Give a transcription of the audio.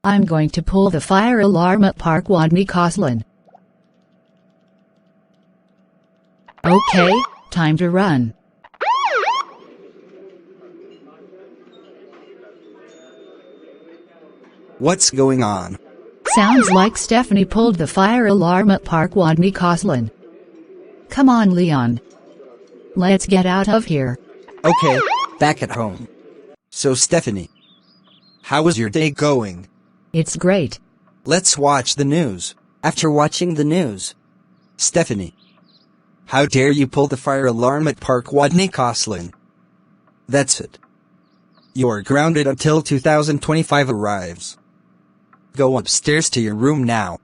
I'm going to pull the fire alarm at Park Wodny Koszalin. Okay, time to run. What's going on? Sounds like Stephanie pulled the fire alarm at Park Wodny Koszalin. Come on, Leon. Let's get out of here. Okay, back at home. So Stephanie, how is your day going? It's great. Let's watch the news. After watching the news, Stephanie, how dare you pull the fire alarm at Park Wodny Koszalin? That's it. You're grounded until 2025 arrives. Go upstairs to your room now.